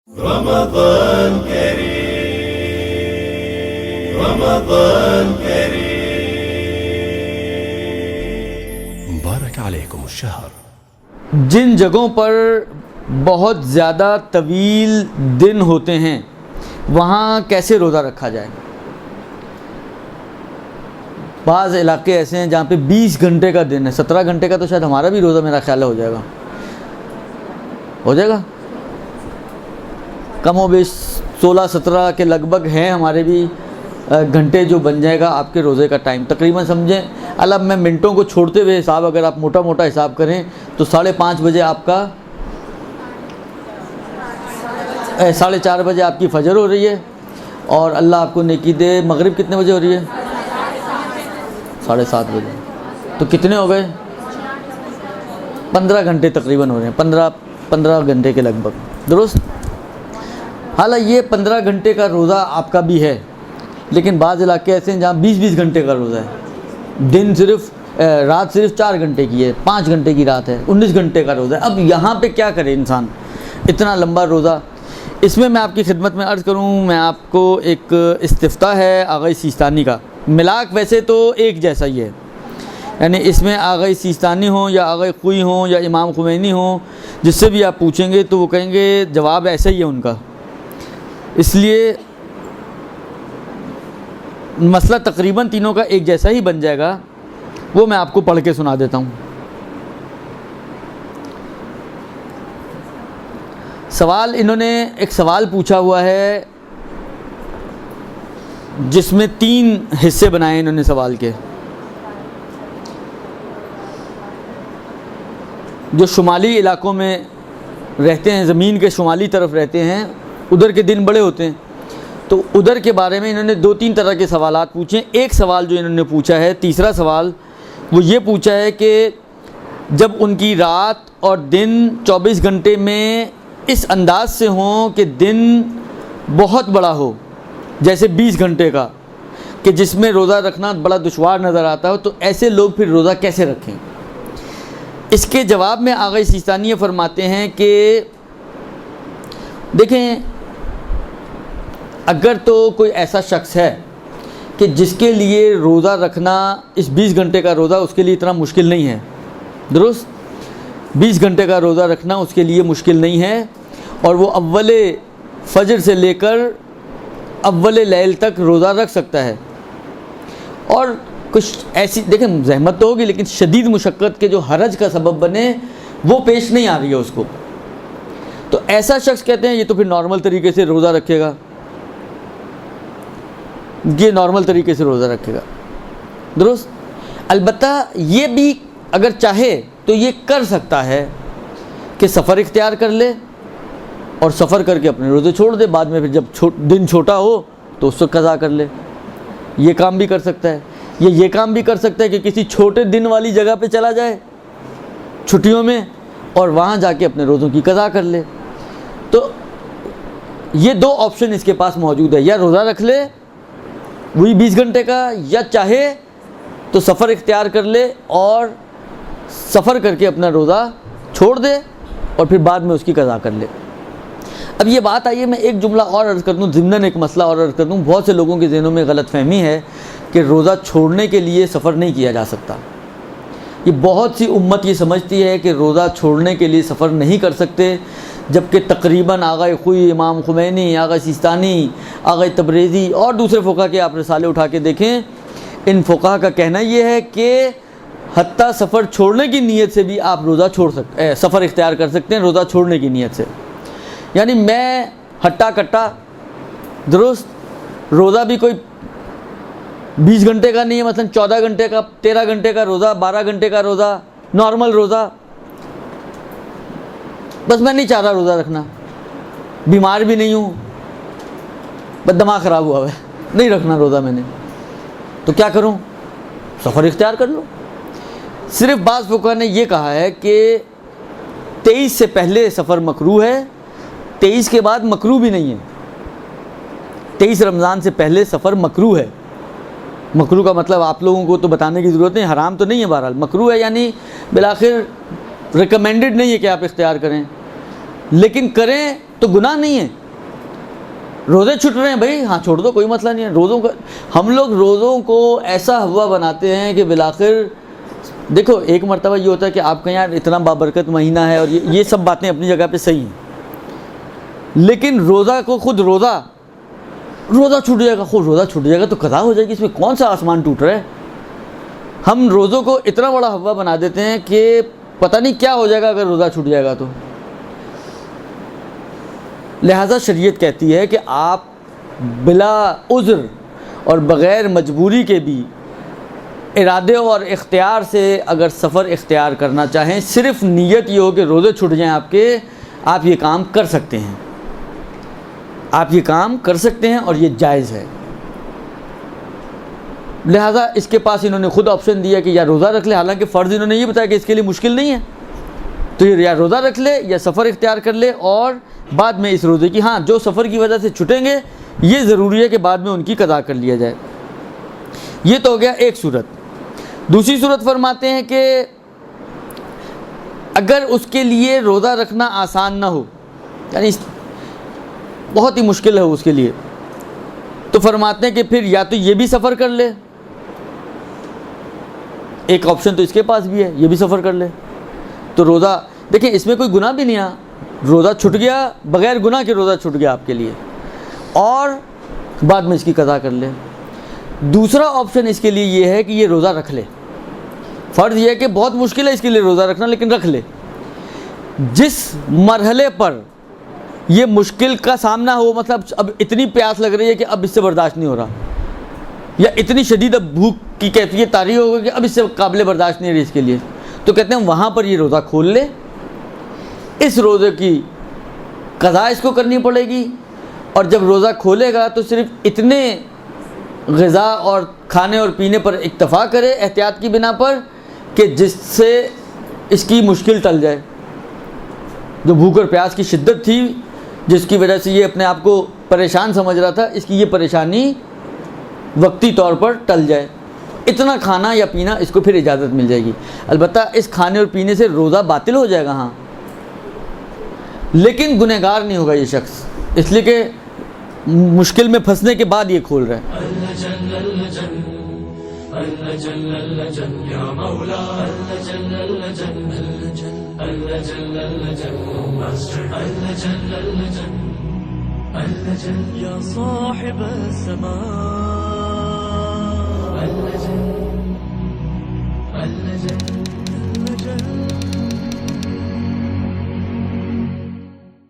رمضان كريم رمضان كريم مبارك عليكم الشهر. جن جگہوں پر بہت زیادہ طویل دن ہوتے ہیں وہاں کیسے روزہ رکھا جائے؟ بعض علاقے ایسے ہیں جہاں پہ 20 گھنٹے کا دن ہے. 17 گھنٹے کا تو شاید ہمارا بھی روزہ میرا خیال ہو جائے گا کم و بیش 16-17 کے لگ بھگ ہیں ہمارے بھی گھنٹے جو بن جائے گا آپ کے روزے کا ٹائم تقریباً سمجھیں. اب میں منٹوں کو چھوڑتے ہوئے حساب اگر آپ موٹا موٹا حساب کریں تو 5:30 بجے آپ کا 4:30 بجے آپ کی فجر ہو رہی ہے اور اللہ آپ کو نیکی دے مغرب کتنے بجے ہو رہی ہے؟ 7:30 بجے. تو کتنے ہو گئے؟ 15 گھنٹے تقریباً ہو رہے ہیں. 15 گھنٹے کے لگ بھگ درست. حالانکہ یہ 15 گھنٹے کا روزہ آپ کا بھی ہے لیکن بعض علاقے ایسے ہیں جہاں 20 گھنٹے کا روزہ ہے. رات صرف 4 گھنٹے کی ہے, 5 گھنٹے کی رات ہے, 19 گھنٹے کا روزہ ہے. اب یہاں پہ کیا کرے انسان اتنا لمبا روزہ؟ اس میں آپ کی خدمت میں عرض کروں, میں آپ کو ایک استفتاء ہے آغا سیستانی کا. ملاک ویسے تو ایک جیسا ہی ہے, یعنی اس میں آغا سیستانی ہوں یا آغا خوئی ہوں یا امام خمینی ہوں, جس سے بھی آپ پوچھیں گے تو وہ کہیں گے جواب ایسا ہی ہے ان کا. اس لیے مسئلہ تقریباً تینوں کا ایک جیسا ہی بن جائے گا. وہ میں آپ کو پڑھ کے سنا دیتا ہوں. انہوں نے ایک سوال پوچھا ہوا ہے جس میں 3 حصے بنائے انہوں نے سوال کے. جو شمالی علاقوں میں رہتے ہیں, زمین کے شمالی طرف رہتے ہیں, ادھر کے دن بڑے ہوتے ہیں, تو ادھر کے بارے میں انہوں نے 2-3 طرح کے سوالات پوچھے. ایک سوال جو انہوں نے پوچھا ہے, تیسرا سوال, وہ یہ پوچھا ہے کہ جب ان کی رات اور دن 24 گھنٹے میں اس انداز سے ہوں کہ دن بہت بڑا ہو, جیسے 20 گھنٹے کا, کہ جس میں روزہ رکھنا بڑا دشوار نظر آتا ہو, تو ایسے لوگ پھر روزہ کیسے رکھیں؟ اس کے جواب میں آغا سیستانی یہ فرماتے ہیں کہ دیکھیں, اگر تو کوئی ایسا شخص ہے کہ جس کے لیے روزہ رکھنا, اس 20 گھنٹے کا روزہ اس کے لیے اتنا مشکل نہیں ہے, درست, 20 گھنٹے کا روزہ رکھنا اس کے لیے مشکل نہیں ہے, اور وہ اول فجر سے لے کر اول لیل تک روزہ رکھ سکتا ہے. اور کچھ ایسی دیکھیں زحمت تو ہوگی لیکن شدید مشقت کے جو حرج کا سبب بنے وہ پیش نہیں آ رہی ہے اس کو, تو ایسا شخص کہتے ہیں یہ تو پھر نارمل طریقے سے روزہ رکھے گا, یہ نارمل طریقے سے روزہ رکھے گا, درست. البتہ یہ بھی اگر چاہے تو یہ کر سکتا ہے کہ سفر اختیار کر لے اور سفر کر کے اپنے روزے چھوڑ دے, بعد میں پھر جب دن چھوٹا ہو تو اس کو قضا کر لے. یہ کام بھی کر سکتا ہے. یہ کام بھی کر سکتا ہے کہ کسی چھوٹے دن والی جگہ پہ چلا جائے چھٹیوں میں اور وہاں جا کے اپنے روزوں کی قضا کر لے. تو یہ 2 آپشن اس کے پاس موجود ہے, یا روزہ رکھ لے وہی 20 گھنٹے کا, یا چاہے تو سفر اختیار کر لے اور سفر کر کے اپنا روزہ چھوڑ دے اور پھر بعد میں اس کی قضا کر لے. اب یہ بات آئیے میں ایک جملہ اور عرض کر دوں, ضمناً ایک مسئلہ اور عرض کر دوں. بہت سے لوگوں کے ذہنوں میں غلط فہمی ہے کہ روزہ چھوڑنے کے لیے سفر نہیں کیا جا سکتا. یہ بہت سی امت یہ سمجھتی ہے کہ روزہ چھوڑنے کے لیے سفر نہیں کر سکتے, جبکہ تقریباً آغا خوئی, امام خمینی, آغا سیستانی, آغا تبریزی اور دوسرے فقہ کے آپ رسالے اٹھا کے دیکھیں, ان فقہ کا کہنا یہ ہے کہ حتیٰ سفر چھوڑنے کی نیت سے بھی آپ روزہ چھوڑ سکتے, سفر اختیار کر سکتے ہیں روزہ چھوڑنے کی نیت سے. یعنی میں ہٹا کٹا, درست, روزہ بھی کوئی 20 گھنٹے کا نہیں ہے, مثلا 14 گھنٹے کا, 13 گھنٹے کا روزہ, 12 گھنٹے کا روزہ, نارمل روزہ, بس میں نہیں چاہ رہا روزہ رکھنا, بیمار بھی نہیں ہوں, بس دماغ خراب ہوا ہے, نہیں رکھنا روزہ میں نے, تو کیا کروں؟ سفر اختیار کر لو. صرف بعض فقہاء نے یہ کہا ہے کہ 23 سے پہلے سفر مکروہ ہے, 23 کے بعد مکروہ بھی نہیں ہے. 23 رمضان سے پہلے سفر مکروہ ہے. مکروہ کا مطلب آپ لوگوں کو تو بتانے کی ضرورت نہیں, حرام تو نہیں ہے, بہرحال مکروہ ہے, یعنی بالآخر ریکمینڈڈ نہیں ہے کہ آپ اختیار کریں, لیکن کریں تو گناہ نہیں ہے. روزے چھٹ رہے ہیں بھائی، ہاں چھوڑ دو، کوئی مسئلہ نہیں ہے. روزوں کا ہم لوگ روزوں کو ایسا ہوا بناتے ہیں کہ بالآخر دیکھو ایک مرتبہ یہ ہوتا ہے کہ آپ کہیں یار اتنا بابرکت مہینہ ہے اور یہ سب باتیں اپنی جگہ پہ صحیح ہیں، لیکن روزہ کو خود روزہ چھوٹ جائے گا، خود روزہ چھوٹ جائے گا تو قضا ہو جائے گی، اس میں کون سا آسمان ٹوٹ رہا ہے. ہم روزوں کو اتنا بڑا ہوا بنا دیتے ہیں کہ پتہ نہیں کیا ہو جائے گا اگر روزہ چھوٹ جائے گا تو. لہٰذا شریعت کہتی ہے کہ آپ بلا عذر اور بغیر مجبوری کے بھی ارادے اور اختیار سے اگر سفر اختیار کرنا چاہیں، صرف نیت یہ ہو کہ روزے چھٹ جائیں آپ کے، آپ یہ کام کر سکتے ہیں. آپ یہ کام کر سکتے ہیں اور یہ جائز ہے. لہٰذا اس کے پاس انہوں نے خود آپشن دیا کہ یا روزہ رکھ لے، حالانکہ فرض انہوں نے یہ بتایا کہ اس کے لیے مشکل نہیں ہے، تو یہ یا روزہ رکھ لے یا سفر اختیار کر لے، اور بعد میں اس روزے کی ہاں جو سفر کی وجہ سے چھٹیں گے یہ ضروری ہے کہ بعد میں ان کی قضا کر لیا جائے. یہ تو ہو گیا ایک صورت. دوسری صورت فرماتے ہیں کہ اگر اس کے لیے روزہ رکھنا آسان نہ ہو، یعنی بہت ہی مشکل ہے اس کے لیے، تو فرماتے ہیں کہ پھر یا تو یہ بھی سفر کر لے، ایک آپشن تو اس کے پاس بھی ہے، یہ بھی سفر کر لے. تو روزہ دیکھیں اس میں کوئی گناہ بھی نہیں ہے، روزہ چھٹ گیا، بغیر گناہ کے روزہ چھٹ گیا آپ کے لیے، اور بعد میں اس کی قضا کر لے. دوسرا آپشن اس کے لیے یہ ہے کہ یہ روزہ رکھ لے. فرض یہ ہے کہ بہت مشکل ہے اس کے لیے روزہ رکھنا، لیکن رکھ لے. جس مرحلے پر یہ مشکل کا سامنا ہو، مطلب اب اتنی پیاس لگ رہی ہے کہ اب اس سے برداشت نہیں ہو رہا، یا اتنی شدید اب بھوک کی کیفیت طاری ہو گئی کہ اب اس سے قابل برداشت نہیں رہی اس کے لیے، تو کہتے ہیں وہاں پر یہ روزہ کھول لے. اس روزے کی قضا اس کو کرنی پڑے گی، اور جب روزہ کھولے گا تو صرف اتنے غذا اور کھانے اور پینے پر اکتفا کرے احتیاط کی بنا پر کہ جس سے اس کی مشکل ٹل جائے. جو بھوک اور پیاس کی شدت تھی جس کی وجہ سے یہ اپنے آپ کو پریشان سمجھ رہا تھا، اس کی یہ پریشانی وقتی طور پر ٹل جائے. اتنا کھانا یا پینا اس کو پھر اجازت مل جائے گی. البتہ اس کھانے اور پینے سے روزہ باطل ہو جائے گا ہاں، لیکن گنہگار نہیں ہوگا یہ شخص، اس لیے کہ مشکل میں پھنسنے کے بعد یہ کھول رہا ہے. يا صاحب السماء